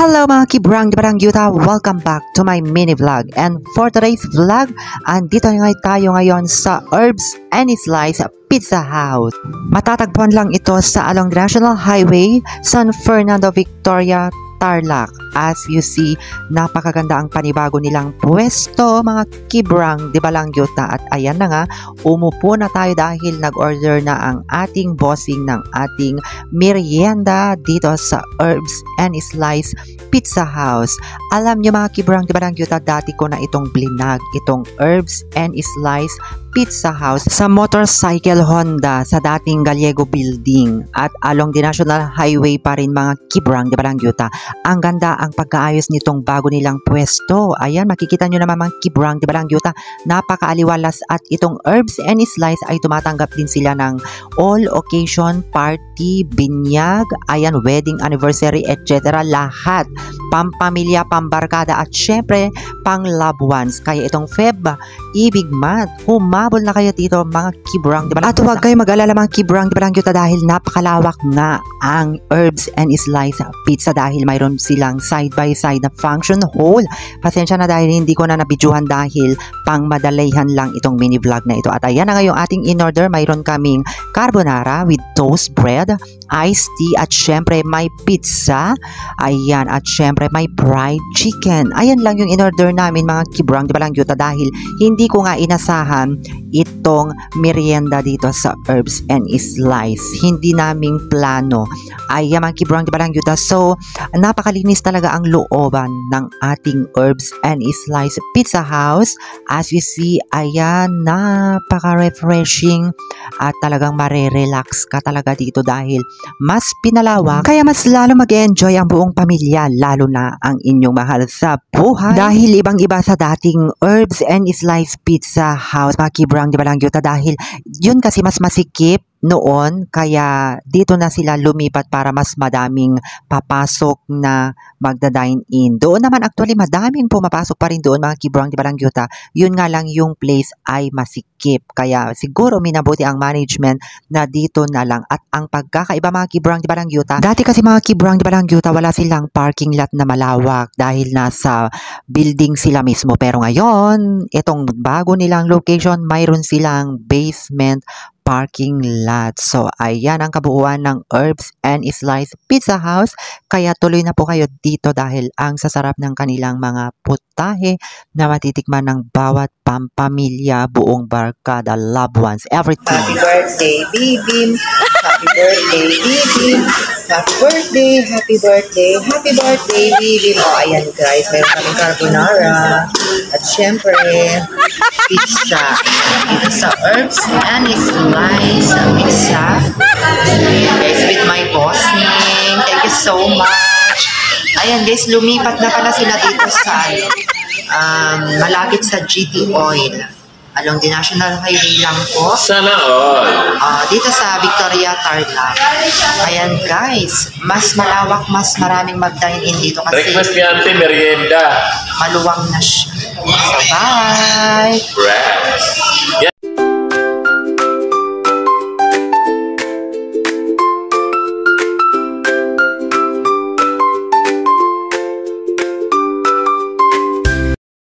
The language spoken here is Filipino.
Hello mga kibrang di barang yuta, welcome back to my mini vlog. And for today's vlog, andito tayo ngayon sa Herbs and Slice Pizza House. Matatagpuan lang ito sa along National Highway, San Fernando, Victoria, Tarlac. As you see, napakaganda ang panibago nilang pwesto mga kibrang di balang yuta. At ayan na nga, umupo na tayo dahil nag-order na ang ating bossing ng ating merienda dito sa Herbs and Slice Pizza House. Alam nyo mga kibrang di balang yuta, dati ko na itong blinag, itong Herbs and Slice Pizza House sa Motorcycle Honda sa dating Gallego Building at along the National Highway pa rin mga kibrang di balang yuta. Ang ganda ang pagkaayos nitong bago nilang pwesto. Ayan, makikita nyo naman mga kibrang di balang yuta, napakaaliwalas. At itong Herbs and Slice ay tumatanggap din sila ng all occasion, party, binyag, ayan, wedding, anniversary, etc. Lahat, pampamilya, pambarkada at syempre pang loved ones. Kaya itong Feb Ibig Month, humabol na kayo dito mga kibrang di balang yuta. At huwag kayo mag-alala mga kibrang di balang yuta dahil napakalawak nga ang Herbs and Slice Pizza dahil mayroon silang side by side na function hall. Pasensya na dahil hindi ko na nabidyuhan dahil pang madalihan lang itong mini vlog na ito. At ayan na nga yung ating in-order. Mayroon kaming carbonara with toast bread, iced tea at syempre may pizza. Ayan, at syempre may fried chicken. Ayan lang yung in-order namin mga kibrang di balang yuta dahil hindi ko nga inasahan itong merienda dito sa Herbs and Slice. Hindi naming plano. Ayan mga kibrang di balang yuta. So, napakalinis talaga ang looban ng ating Herbs and Slice Pizza House. As you see, ayan, napaka-refreshing at talagang marerelax ka talaga dito dahil mas pinalawak. Kaya mas lalo mag-enjoy ang buong pamilya, lalo na ang inyong mahal sa buhay. Dahil ibang-iba sa dating Herbs and Slice Pizza House, mga kibrang di balang yuta, dahil yun kasi mas masikip noon, kaya dito na sila lumipat para mas madaming papasok na magda-dine in. Doon naman actually madaming pumapasok pa rin doon mga kibrang di balang yuta. Yun nga lang yung place ay masikip. Kaya siguro minabuti ang management na dito na lang. At ang pagkakaiba mga kibrang di balang yuta, dati kasi mga kibrang di balang yuta wala silang parking lot na malawak dahil nasa building sila mismo. Pero ngayon, itong bago nilang location, mayroon silang basement parking lot. So, ayan ang kabuuan ng Herbs and Slice Pizza House. Kaya tuloy na po kayo dito dahil ang sasarap ng kanilang mga putahe na matitikman ng bawat pampamilya, buong barkada, loved ones, everything. Happy birthday, Bibim! Happy birthday, Bibim! Happy birthday, happy birthday, happy birthday, Bibim! O, ayan guys, meron kaming carbonara. At syempre, pizza. Dito sa Herbs and Slice Pizza. Guys, with my bossing. Thank you so much. Ayan guys, lumipat na pala sila dito sa malapit sa GT Oil. Along the National Highway lang po. Sana all. Dito sa Victoria, Tarlac. Ayan guys, mas malawak, mas maraming mag-dine-in dito kasi Breakfast ni Ate, merienda. maluwang na siya. So, bye! Breakfast.